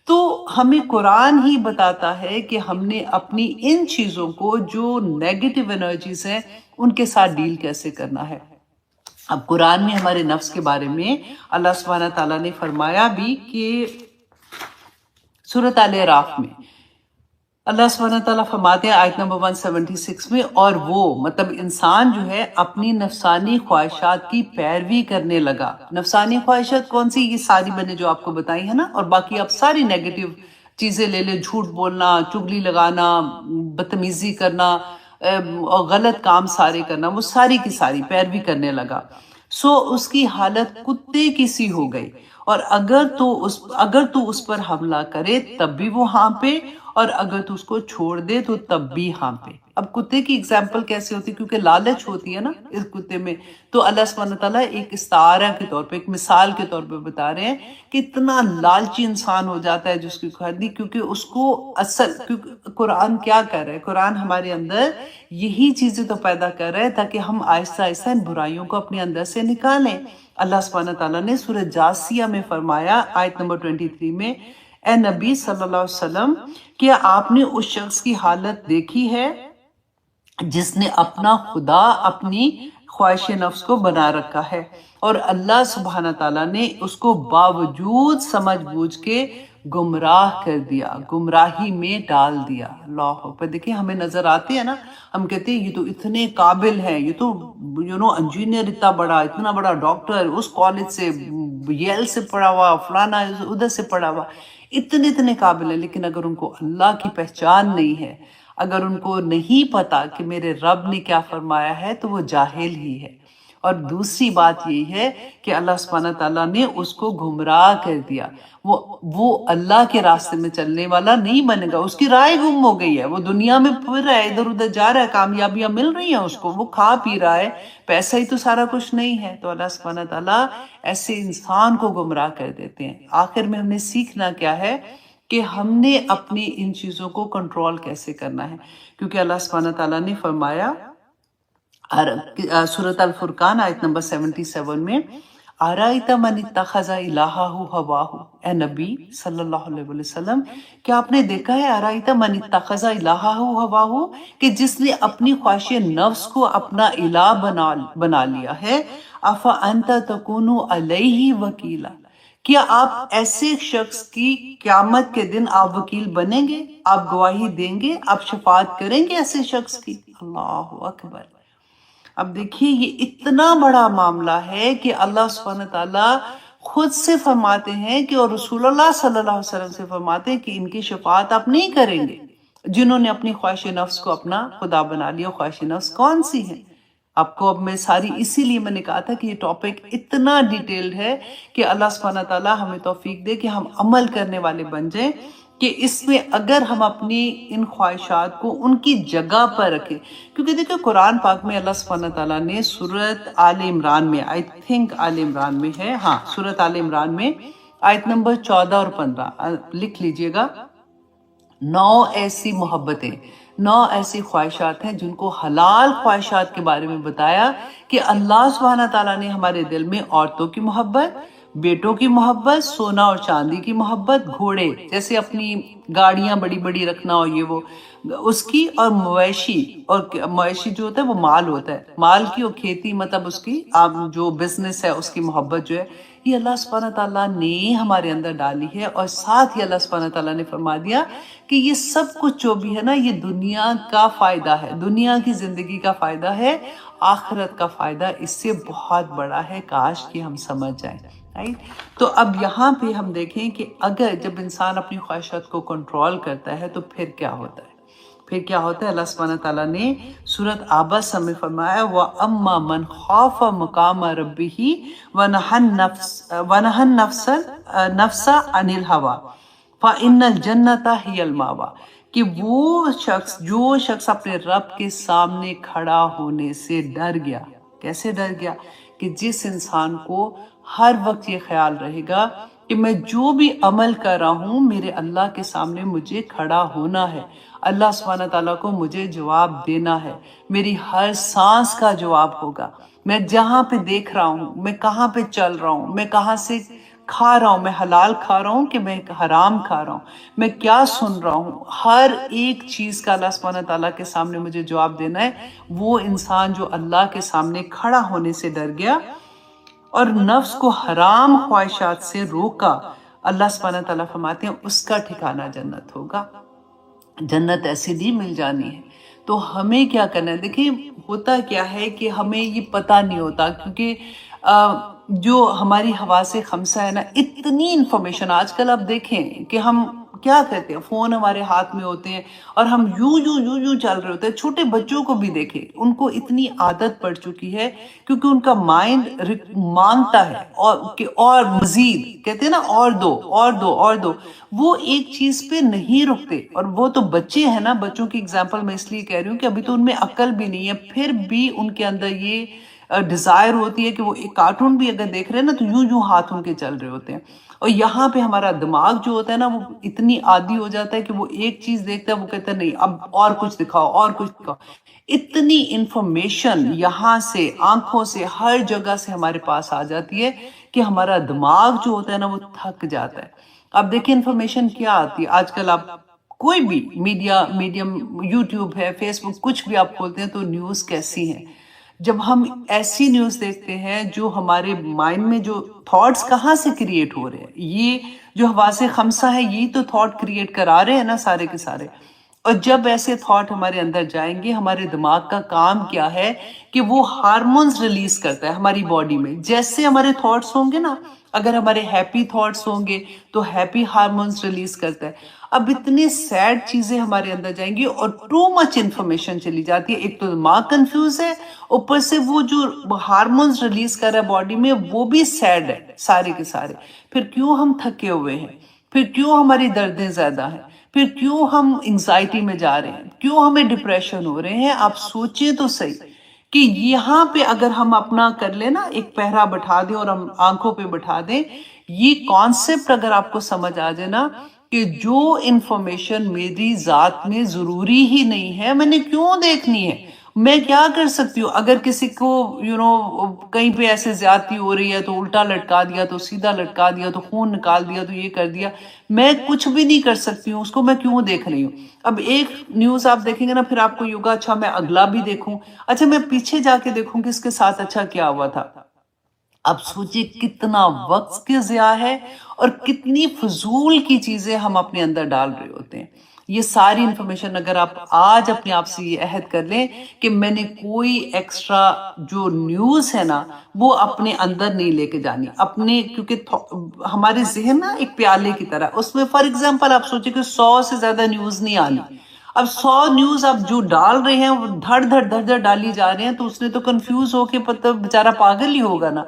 تو ہمیں قرآن ہی بتاتا ہے کہ ہم نے اپنی ان چیزوں کو، جو نیگیٹو انرجیز ہیں، ان کے ساتھ ڈیل کیسے کرنا ہے. اب قرآن میں ہمارے نفس کے بارے میں اللہ سبحانہ تعالیٰ نے فرمایا بھی کہ سورۃ آل اعراف میں اللہ سبحانہ تعالیٰ فرماتے ہیں آیت نمبر 176 میں، اور وہ مطلب انسان جو ہے اپنی نفسانی خواہشات کی پیروی کرنے لگا. نفسانی خواہشات کون سی؟ یہ ساری میں نے جو آپ کو بتائی ہے نا، اور باقی آپ ساری نیگیٹو چیزیں لے لے، جھوٹ بولنا، چگلی لگانا، بدتمیزی کرنا، غلط کام سارے کرنا، وہ ساری کی ساری پیروی کرنے لگا. سو اس کی حالت کتے کی سی ہو گئی، اور اگر تو اس پر حملہ کرے تب بھی وہ ہانپے، اور اگر تو اس کو چھوڑ دے تو تب بھی ہانپے. اب کتے کی اگزامپل کیسے ہوتی ہے؟ کیونکہ لالچ ہوتی ہے نا اس کتے میں. تو اللہ سبحانہ تعالیٰ ایک استعارہ کے طور پہ، ایک مثال کے طور پہ بتا رہے ہیں کہ اتنا لالچی انسان ہو جاتا ہے جس کی خریدی، کیونکہ اس کو کیونکہ قرآن کیا کر رہا ہے؟ قرآن ہمارے اندر یہی چیزیں تو پیدا کر رہا ہے تاکہ ہم آہستہ آہستہ ان برائیوں کو اپنے اندر سے نکالیں. اللہ سبحانہ تعالیٰ نے سورہ جاسیہ میں فرمایا آیت نمبر 23 میں، اے نبی صلی اللہ علیہ وسلم، کیا آپ نے اس شخص کی حالت دیکھی ہے جس نے اپنا خدا اپنی خواہش نفس کو بنا رکھا ہے، اور اللہ سبحانہ تعالیٰ نے اس کو باوجود سمجھ بوجھ کے گمراہ کر دیا، گمراہی میں ڈال دیا. اللہ اکبر. دیکھیں ہمیں نظر آتے ہیں نا، ہم کہتے ہیں یہ تو اتنے قابل ہیں، یہ تو انجینئر اتنا بڑا ڈاکٹر، اس کالج سے، ییل سے پڑھا ہوا، فلانا ادھر سے پڑھا ہوا، اتنے قابل ہیں، لیکن اگر ان کو اللہ کی پہچان نہیں ہے، اگر ان کو نہیں پتا کہ میرے رب نے کیا فرمایا ہے تو وہ جاہل ہی ہے۔ اور دوسری بات یہی ہے کہ اللہ سبحانہ تعالیٰ نے اس کو گمراہ کر دیا، وہ اللہ کے راستے میں چلنے والا نہیں بنے گا، اس کی رائے گم ہو گئی ہے، وہ دنیا میں پھر رہا ہے، ادھر ادھر جا رہا ہے، کامیابیاں مل رہی ہیں اس کو، وہ کھا پی رہا ہے، پیسہ ہی تو سارا کچھ نہیں ہے۔ تو اللہ سبحانہ تعالیٰ ایسے انسان کو گمراہ کر دیتے ہیں۔ آخر میں ہم نے سیکھنا کیا ہے کہ ہم نے اپنی ان چیزوں کو کنٹرول کیسے کرنا ہے، کیونکہ اللہ سبحانہ تعالیٰ نے فرمایا سورۃ الفرقان آیت نمبر 77 میں، آرائیت من اتخذ الہہ ہواہ، اے نبی صلی اللہ علیہ وسلم کیا آپ نے دیکھا ہے آرائیت من اتخذ الہہ ہواہ، کہ جس نے اپنی خواہش نفس کو اپنا الہ بنا لیا ہے، افانت تکون علیہ وکیلا، کیا آپ ایسے شخص کی قیامت کے دن آپ وکیل بنیں گے، آپ گواہی دیں گے، آپ شفاعت کریں گے ایسے شخص کی؟ اللہ اکبر۔ اب دیکھیے یہ اتنا بڑا معاملہ ہے کہ اللہ سبحانہ تعالیٰ خود سے فرماتے ہیں کہ، اور رسول اللہ صلی اللہ علیہ وسلم سے فرماتے ہیں کہ ان کی شفاعت آپ نہیں کریں گے جنہوں نے اپنی خواہش نفس کو اپنا خدا بنا لیا۔ خواہش نفس کون سی ہے؟ آپ کو اب میں ساری، اسی لیے میں نے کہا تھا کہ یہ ٹاپک اتنا ڈیٹیلڈ ہے کہ اللہ سبحانہ تعالیٰ ہمیں توفیق دے کہ ہم عمل کرنے والے بن جائیں، کہ اس میں اگر ہم اپنی ان خواہشات کو ان کی جگہ پر رکھیں، کیونکہ دیکھیں قرآن پاک میں اللہ سبحانہ تعالیٰ نے سورۃ آل عمران میں، آئی تھنک آل عمران میں ہے، ہاں سورۃ آل عمران میں آیت نمبر 14 اور 15 لکھ لیجئے گا، 9 ایسی محبتیں، 9 ایسی خواہشات ہیں جن کو حلال خواہشات کے بارے میں بتایا کہ اللہ سبحانہ تعالیٰ نے ہمارے دل میں عورتوں کی محبت، بیٹوں کی محبت، سونا اور چاندی کی محبت، گھوڑے جیسے اپنی گاڑیاں بڑی بڑی رکھنا اور یہ وہ اس کی، اور مویشی، اور مویشی جو ہوتا ہے وہ مال ہوتا ہے، مال کی، اور کھیتی مطلب اس کی جو بزنس ہے اس کی محبت جو ہے، یہ اللہ سبحانہ تعالیٰ نے ہمارے اندر ڈالی ہے۔ اور ساتھ ہی اللہ سبحانہ تعالیٰ نے فرما دیا کہ یہ سب کچھ جو بھی ہے نا، یہ دنیا کا فائدہ ہے، دنیا کی زندگی کا فائدہ ہے، آخرت کا فائدہ اس سے بہت بڑا ہے، کاش کہ ہم سمجھ جائیں۔ تو اب یہاں پہ ہم دیکھیں کہ اگر جب انسان اپنی خواہشات کو کنٹرول کرتا ہے تو پھر کیا ہوتا ہے؟ پھر کیا ہوتا ہے؟ اللہ سبحانہ تعالیٰ نے سورۃ عبس میں فرمایا، وَأَمَّا مَنْ خَافَ مَقَامَ رَبِّهِ وَنَهَى النَّفْسَ عَنِ الْهَوَىٰ فَإِنَّ الْجَنَّةَ هِيَ الْمَأْوَىٰ، کہ وہ جو شخص اپنے رب کے سامنے کھڑا ہونے سے ڈر گیا۔ کیسے ڈر گیا؟ کہ جس انسان کو ہر وقت یہ خیال رہے گا کہ میں جو بھی عمل کر رہا ہوں میرے اللہ کے سامنے مجھے کھڑا ہونا ہے، اللہ سبحانہ تعالیٰ کو مجھے جواب دینا ہے، میری ہر سانس کا جواب ہوگا، میں جہاں پہ دیکھ رہا ہوں، میں کہاں پہ چل رہا ہوں، میں کہاں سے کھا رہا ہوں، میں حلال کھا رہا ہوں کہ میں حرام کھا رہا ہوں، میں کیا سن رہا ہوں، ہر ایک چیز کا اللہ سبحانہ تعالیٰ کے سامنے مجھے جواب دینا ہے۔ وہ انسان جو اللہ کے سامنے کھڑا ہونے سے ڈر گیا اور نفس کو حرام خواہشات سے روکا، اللہ سبحانہ تعالیٰ فرماتے ہیں اس کا ٹھکانہ جنت ہوگا۔ جنت ایسی نہیں مل جانی ہے۔ تو ہمیں کیا کرنا ہے؟ دیکھیں ہوتا کیا ہے کہ ہمیں یہ پتہ نہیں ہوتا، کیونکہ جو ہماری حواس خمسہ ہے نا، اتنی انفارمیشن آج کل آپ دیکھیں کہ ہم کیا کہتے ہیں، فون ہمارے ہاتھ میں ہوتے ہیں اور ہم یوں چل رہے ہوتے ہیں۔ چھوٹے بچوں کو بھی دیکھیں، ان کو اتنی عادت پڑ چکی ہے کیونکہ ان کا مائنڈ مانگتا ہے اور مزید کہتے ہیں نا، اور دو، وہ ایک چیز پہ نہیں رکتے۔ اور وہ تو بچے ہیں نا، بچوں کی اگزامپل میں اس لیے کہہ رہی ہوں کہ ابھی تو ان میں عقل بھی نہیں ہے، پھر بھی ان کے اندر یہ ڈیزائر ہوتی ہے کہ وہ ایک کارٹون بھی اگر دیکھ رہے ہیں نا تو یوں ہاتھ ان کے چل رہے ہوتے ہیں۔ اور یہاں پہ ہمارا دماغ جو ہوتا ہے نا، وہ اتنی عادی ہو جاتا ہے کہ وہ ایک چیز دیکھتا ہے، وہ کہتا ہے نہیں اب اور کچھ دکھاؤ، اور کچھ دکھاؤ۔ اتنی انفارمیشن یہاں سے، آنکھوں سے، ہر جگہ سے ہمارے پاس آ جاتی ہے کہ ہمارا دماغ جو ہوتا ہے نا وہ تھک جاتا ہے۔ اب دیکھیں انفارمیشن کیا آتی ہے آج کل، آپ کوئی بھی میڈیم، یوٹیوب ہے، فیس بک، کچھ بھی آپ کھولتے ہیں تو نیوز کیسی ہیں۔ جب ہم ایسی نیوز دیکھتے ہیں جو ہمارے مائنڈ میں جو تھاٹس کہاں سے کریٹ ہو رہے ہیں، یہ جو حواس خمسہ ہے یہی تو تھاٹ کریٹ کرا رہے ہیں نا سارے کے سارے۔ اور جب ایسے تھاٹ ہمارے اندر جائیں گے، ہمارے دماغ کا کام کیا ہے کہ وہ ہارمونز ریلیز کرتا ہے ہماری باڈی میں۔ جیسے ہمارے تھاٹس ہوں گے نا، اگر ہمارے ہیپی تھاٹس ہوں گے تو ہیپی ہارمونز ریلیز کرتا ہے، اب اتنے سیڈ چیزیں ہمارے اندر جائیں گی اور ٹو مچ انفارمیشن چلی جاتی ہے. ایک تو دماغ کنفیوز ہے، اوپر سے وہ جو ہارمونز ریلیز کر رہا ہے باڈی میں وہ بھی سیڈ ہے سارے کے سارے. پھر کیوں ہم تھکے ہوئے ہیں، پھر کیوں ہماری دردیں زیادہ ہیں، پھر کیوں ہم انگزائٹی میں جا رہے ہیں، کیوں ہمیں ڈپریشن ہو رہے ہیں. آپ سوچیں تو صحیح کہ یہاں پہ اگر ہم اپنا کر لیں نا، ایک پہرا بٹھا دیں اور ہم آنکھوں پہ بٹھا دیں، یہ کانسیپٹ اگر آپ کو سمجھ آ جائے نا کہ جو انفارمیشن میری ذات میں ضروری ہی نہیں ہے میں نے کیوں دیکھنی ہے. میں کیا کر سکتی ہوں اگر کسی کو کہیں پہ ایسے زیادتی ہو رہی ہے تو الٹا لٹکا دیا، تو سیدھا لٹکا دیا، تو خون نکال دیا، تو یہ کر دیا. میں کچھ بھی نہیں کر سکتی ہوں، اس کو میں کیوں دیکھ رہی ہوں. اب ایک نیوز آپ دیکھیں گے نا، پھر آپ کو یہ ہوگا اچھا میں اگلا بھی دیکھوں، اچھا میں پیچھے جا کے دیکھوں کہ اس کے ساتھ اچھا کیا ہوا تھا. اب سوچئے کتنا وقت کی ضیاع ہے اور کتنی فضول کی چیزیں ہم اپنے اندر ڈال رہے ہوتے ہیں. یہ ساری انفارمیشن اگر آپ آج اپنے آپ سے یہ عہد کر لیں کہ میں نے کوئی ایکسٹرا جو نیوز ہے نا وہ اپنے اندر نہیں لے کے جانی اپنے، کیونکہ ہمارے ذہن نا ایک پیالے کی طرح، اس میں فار ایگزامپل آپ سوچیں کہ 100 سے زیادہ نیوز نہیں آنی. اب 100 نیوز آپ جو ڈال رہے ہیں وہ دھڑ دھڑ دھڑ دھڑ ڈالی جا رہے ہیں، تو اس نے تو کنفیوز ہو کے بیچارہ پاگل ہی ہوگا نا.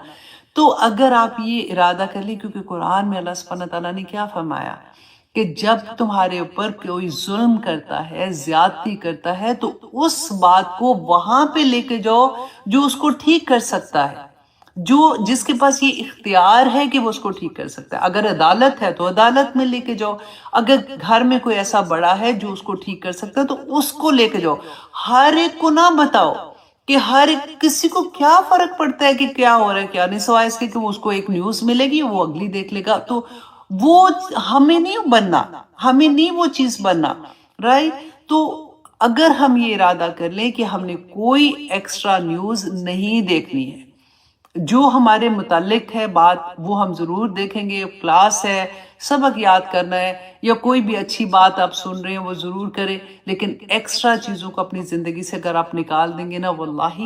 تو اگر آپ یہ ارادہ کر لیں، کیونکہ قرآن میں اللہ سبحانہ تعالیٰ نے کیا فرمایا کہ جب تمہارے اوپر کوئی ظلم کرتا ہے، زیادتی کرتا ہے، تو اس بات کو وہاں پہ لے کے جاؤ جو اس کو ٹھیک کر سکتا ہے، جس کے پاس یہ اختیار ہے کہ وہ اس کو ٹھیک کر سکتا ہے. اگر عدالت ہے تو عدالت میں لے کے جاؤ، اگر گھر میں کوئی ایسا بڑا ہے جو اس کو ٹھیک کر سکتا ہے تو اس کو لے کے جاؤ. ہر ایک کو نہ بتاؤ کہ ہر کسی کو کیا فرق پڑتا ہے کہ کیا ہو رہا ہے کیا نہیں، سوائے اس کے کہ اس کو ایک نیوز ملے گی وہ اگلی دیکھ لے گا. تو وہ ہمیں نہیں بننا، ہمیں نہیں وہ چیز بننا، رائٹ. تو اگر ہم یہ ارادہ کر لیں کہ ہم نے کوئی ایکسٹرا نیوز نہیں دیکھنی ہے، جو ہمارے متعلق ہے بات وہ ہم ضرور دیکھیں گے. کلاس ہے، سبق یاد کرنا ہے، یا کوئی بھی اچھی بات آپ سن رہے ہیں وہ ضرور کریں، لیکن ایکسٹرا چیزوں کو اپنی زندگی سے اگر آپ نکال دیں گے نا، واللہ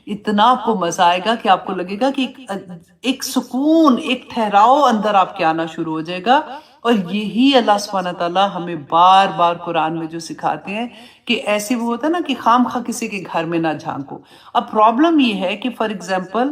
اتنا آپ کو مزہ آئے گا کہ آپ کو لگے گا کہ ایک سکون، ایک ٹھہراؤ اندر آپ کے آنا شروع ہو جائے گا. اور یہی اللہ سبحانہ تعالیٰ ہمیں بار بار قرآن میں جو سکھاتے ہیں کہ ایسے وہ ہوتا ہے نا کہ خام خواہ کسی کے گھر میں نہ جھانکو. اب پرابلم یہ ہے کہ فار ایگزامپل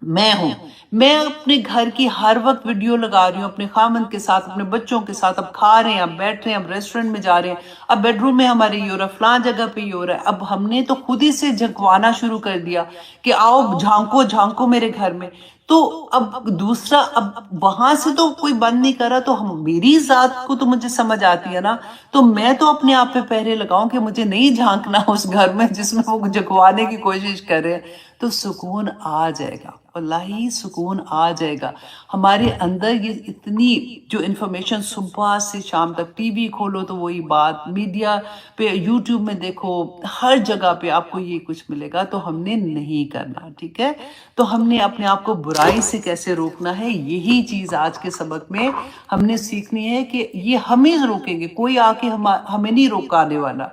میں اپنے گھر کی ہر وقت ویڈیو لگا رہی ہوں اپنے خامند کے ساتھ، اپنے بچوں کے ساتھ، اب کھا رہے ہیں، اب بیٹھ رہے ہیں، اب ریسٹورنٹ میں جا رہے ہیں، اب بیڈ روم میں ہمارے یہ ہو رہا ہے، فلاں جگہ پہ یہ ہو رہا ہے. اب ہم نے تو خود ہی سے جھنکوانا شروع کر دیا کہ آؤ جھانکو جھانکو میرے گھر میں. تو اب دوسرا، اب وہاں سے تو کوئی بند نہیں کرا، تو میری ذات کو تو مجھے سمجھ آتی ہے نا، تو میں تو اپنے آپ پہ پہرے لگاؤں کہ مجھے نہیں جھانکنا اس گھر میں جس میں وہ جھکوانے کی کوشش کر رہے ہیں. تو سکون آ جائے گا، واللہ سکون آ جائے گا ہمارے اندر. یہ اتنی جو انفارمیشن صبح سے شام تک، ٹی وی کھولو تو وہی بات، میڈیا پہ یوٹیوب میں دیکھو، ہر جگہ پہ آپ کو یہ کچھ ملے گا. تو ہم نے نہیں کرنا، ٹھیک ہے. تو ہم نے اپنے آپ کو برائی سے کیسے روکنا ہے، یہی چیز آج کے سبق میں ہم نے سیکھنی ہے کہ یہ ہمیں روکیں گے، کوئی آ کے ہمیں نہیں روکانے والا.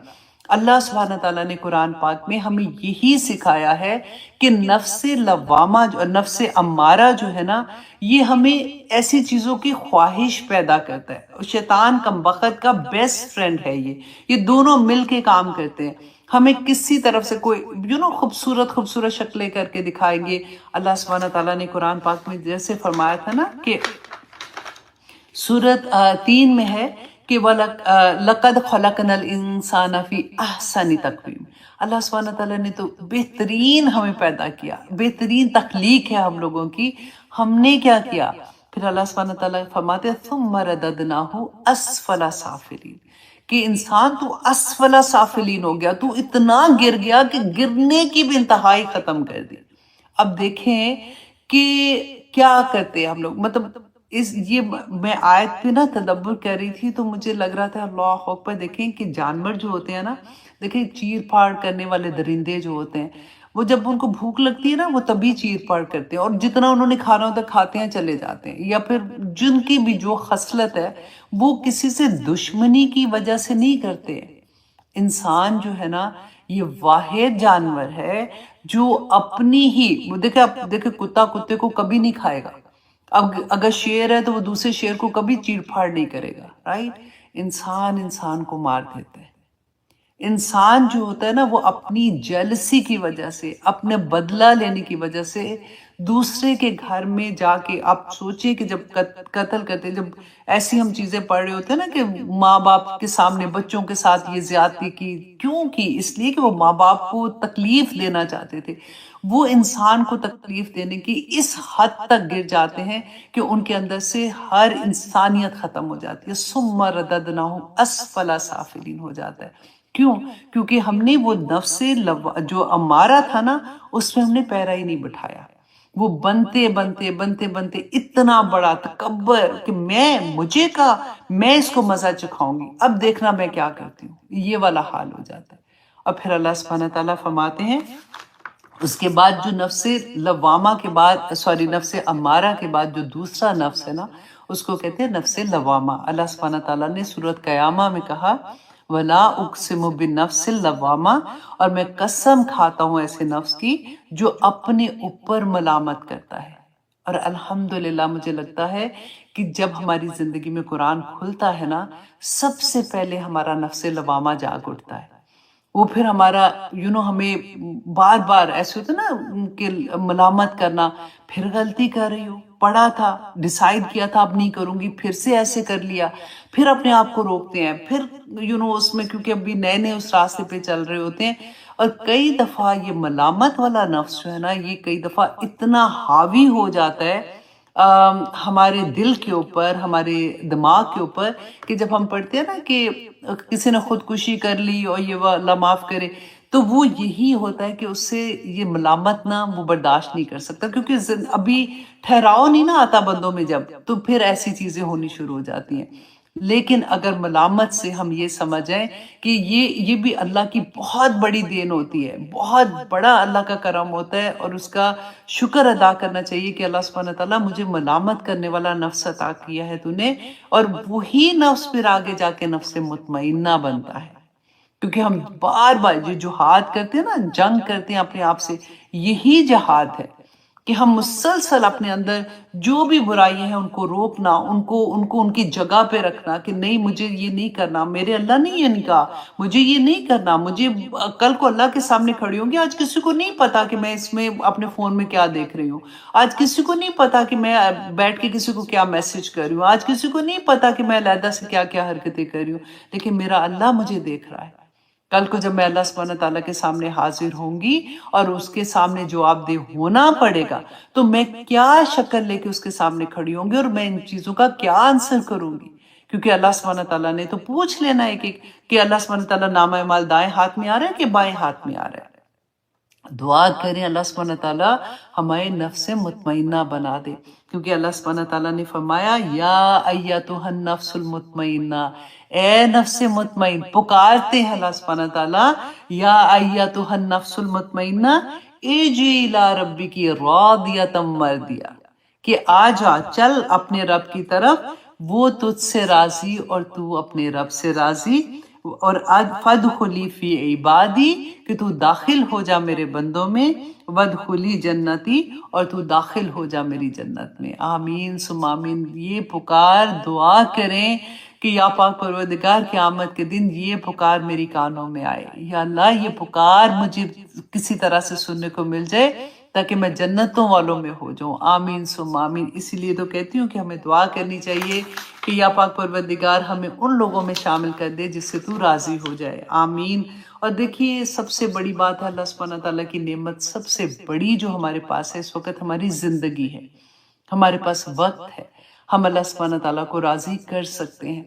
اللہ سبحانہ تعالیٰ نے قرآن پاک میں ہمیں یہی سکھایا ہے کہ نفس لوامہ، نفس امارہ جو ہے نا، یہ ہمیں ایسی چیزوں کی خواہش پیدا کرتا ہے. شیطان کم بخت کا بیسٹ فرینڈ ہے یہ دونوں مل کے کام کرتے ہیں. ہمیں کسی طرف سے کوئی خوبصورت شکلیں کر کے دکھائیں گے. اللہ سبحانہ تعالیٰ نے قرآن پاک میں جیسے فرمایا تھا نا کہ سورت 3 میں ہے کہ لَقَدْ خَلَقْنَا الْإِنسَانَ فِي أَحْسَنِ تَقْوِيمٍ. اللہ سبحانہ تعالیٰ نے تو بہترین ہمیں پیدا کیا، بہترین تخلیق ہے ہم لوگوں کی. ہم نے کیا کیا؟ پھر اللہ سبحانہ تعالیٰ فرماتے ہیں ثُمَّ رَدَدْنَاهُ أَسْفَلَ سَافِلِينَ، کہ انسان تو اسفل سافلین ہو گیا، تو اتنا گر گیا کہ گرنے کی بھی انتہائی ختم کر دی. اب دیکھیں کہ کیا کرتے ہیں ہم لوگ. مطلب یہ میں آیت پہ نا تدبر کر رہی تھی تو مجھے لگ رہا تھا اللہ اکبر. دیکھیں کہ جانور جو ہوتے ہیں نا، دیکھیں چیر پھاڑ کرنے والے درندے جو ہوتے ہیں، وہ جب ان کو بھوک لگتی ہے نا وہ تبھی چیر پھاڑ کرتے ہیں، اور جتنا انہوں نے کھانا ہوتا ہے کھاتے ہیں چلے جاتے ہیں. یا پھر جن کی بھی جو خصلت ہے وہ کسی سے دشمنی کی وجہ سے نہیں کرتے. انسان جو ہے نا یہ واحد جانور ہے جو اپنی ہی، دیکھیں کتا کتے کو کبھی نہیں کھائے گا. اب اگر شیر ہے تو وہ دوسرے شیر کو کبھی چیر پھاڑ نہیں کرے گا، رائٹ. انسان انسان کو مار دیتا ہے. انسان جو ہوتا ہے نا وہ اپنی جیلسی کی وجہ سے، اپنے بدلہ لینے کی وجہ سے دوسرے کے گھر میں جا کے، آپ سوچیں کہ جب قتل کرتے، جب ایسی ہم چیزیں پڑھ رہے ہوتے ہیں نا کہ ماں باپ کے سامنے بچوں کے ساتھ یہ زیادتی کی، کیوں کی؟ اس لیے کہ وہ ماں باپ کو تکلیف دینا چاہتے تھے. وہ انسان کو تکلیف دینے کی اس حد تک گر جاتے ہیں کہ ان کے اندر سے ہر انسانیت ختم ہو جاتی ہے. ثم رددناہ اسفل سافلین ہو جاتا ہے. کیوں؟ کیونکہ ہم نے وہ نفس جو امارہ تھا نا، اس میں ہم نے پیرا ہی نہیں بٹھایا. وہ بنتے بنتے بنتے بنتے اتنا بڑا تکبر کہ مجھے کا میں اس کو مزہ چکھاؤں گی، اب دیکھنا میں کیا کرتی ہوں، یہ والا حال ہو جاتا ہے. اور پھر اللہ سبحانہ تعالیٰ فرماتے ہیں اس کے بعد جو نفس لوامہ کے بعد، نفس امارہ کے بعد جو دوسرا نفس ہے نا، اس کو کہتے ہیں نفس لوامہ. اللہ سبحانہ تعالیٰ نے سورۃ قیامہ میں کہا وَلَا أُقْسِمُ بِالنَّفْسِ اللَّوَّامَةِ، اور میں قسم کھاتا ہوں ایسے نفس کی جو اپنے اوپر ملامت کرتا ہے. اور الحمدللہ مجھے لگتا ہے کہ جب ہماری زندگی میں قرآن کھلتا ہے نا، سب سے پہلے ہمارا نفس لوامہ جاگ اٹھتا ہے. وہ پھر ہمارا ہمیں بار بار ایسے ہوتا نا کہ ملامت کرنا، پھر غلطی کر رہی ہو، پڑھا تھا، ڈیسائیڈ کیا تھا اب نہیں کروں گی، پھر سے ایسے کر لیا، پھر اپنے آپ کو روکتے ہیں، پھر اس میں کیونکہ ابھی نئے نئے اس راستے پہ چل رہے ہوتے ہیں. اور کئی دفعہ یہ ملامت والا نفس جو ہے نا، یہ کئی دفعہ اتنا حاوی ہو جاتا ہے ہمارے دل کے اوپر، ہمارے دماغ کے اوپر، کہ جب ہم پڑھتے ہیں نا کہ کسی نے خودکشی کر لی اور یہ اللہ معاف کرے، تو وہ یہی ہوتا ہے کہ اس سے یہ ملامت نہ وہ برداشت نہیں کر سکتا، کیونکہ ابھی ٹھہراؤ نہیں نہ آتا بندوں میں جب، تو پھر ایسی چیزیں ہونی شروع ہو جاتی ہیں. لیکن اگر ملامت سے ہم یہ سمجھیں کہ یہ بھی اللہ کی بہت بڑی دین ہوتی ہے، بہت بڑا اللہ کا کرم ہوتا ہے، اور اس کا شکر ادا کرنا چاہیے کہ اللہ سبحانہ تعالیٰ مجھے ملامت کرنے والا نفس عطا کیا ہے تو نے، اور وہی نفس پھر آگے جا کے نفس مطمئنہ بنتا ہے. کیونکہ ہم بار بار جو جہاد کرتے ہیں نا، جنگ کرتے ہیں اپنے آپ سے، یہی جہاد ہے کہ ہم مسلسل اپنے اندر جو بھی برائیاں ہیں ان کو روکنا، ان کی جگہ پہ رکھنا کہ نہیں مجھے یہ نہیں کرنا، میرے اللہ نے یہ نہیں کہا، مجھے یہ نہیں کرنا، مجھے کل کو اللہ کے سامنے کھڑی ہوں گی. آج کسی کو نہیں پتا کہ میں اس میں اپنے فون میں کیا دیکھ رہی ہوں، آج کسی کو نہیں پتا کہ میں بیٹھ کے کسی کو کیا میسج کر رہی ہوں، آج کسی کو نہیں پتا کہ میں علیحدہ سے کیا کیا حرکتیں کر رہی ہوں، لیکن میرا اللہ مجھے دیکھ رہا ہے. کل کو جب میں اللہ سبحانہ تعالیٰ کے سامنے حاضر ہوں گی اور اس کے سامنے جواب دہ ہونا پڑے گا، تو میں کیا شکل لے کے اس کے سامنے کھڑی ہوں گی اور میں ان چیزوں کا کیا آنسر کروں گی. کیونکہ اللہ سبحانہ تعالیٰ نے تو پوچھ لینا ہے کہ اللہ سبحانہ تعالیٰ نامہ اعمال دائیں ہاتھ میں آ رہا ہے کہ بائیں ہاتھ میں آ رہا ہے. دعا کریں اللہ سبحانہ تعالیٰ ہمارے نفس مطمئنہ بنا دے، کیونکہ اللہ سبحانہ تعالیٰ نے فرمایا یا ایتھا النفس المطمئنہ، اے نفس مطمئن. پکارتے ہیں اللہ سبحانہ تعالیٰ یا ایتھا النفس المطمئنہ ارجعی الی ربک راضیۃ مرضیہ، کہ آ جا، چل اپنے رب کی طرف، وہ تجھ سے راضی اور تو اپنے رب سے راضی. اور فادخلی فی عبادی، کہ تو داخل ہو جا میرے بندوں میں، وادخلی جنتی، اور تو داخل ہو جا میری جنت میں. آمین ثم آمین. یہ پکار دعا کریں کہ یا پاک پروردگار قیامت کے دن یہ پکار میری کانوں میں آئے، یا اللہ یہ پکار مجھے کسی طرح سے سننے کو مل جائے تاکہ میں جنتوں والوں میں ہو جاؤں. آمین ثم آمین. اسی لیے تو کہتی ہوں کہ ہمیں دعا کرنی چاہیے کہ یا پاک پروردگار ہمیں ان لوگوں میں شامل کر دے جس سے تو راضی ہو جائے. آمین. اور دیکھیے سب سے بڑی بات ہے اللہ سبحانہ تعالیٰ کی نعمت سب سے بڑی جو ہمارے پاس ہے اس وقت ہماری زندگی ہے، ہمارے پاس وقت ہے، ہم اللہ سبحانہ تعالیٰ کو راضی کر سکتے ہیں.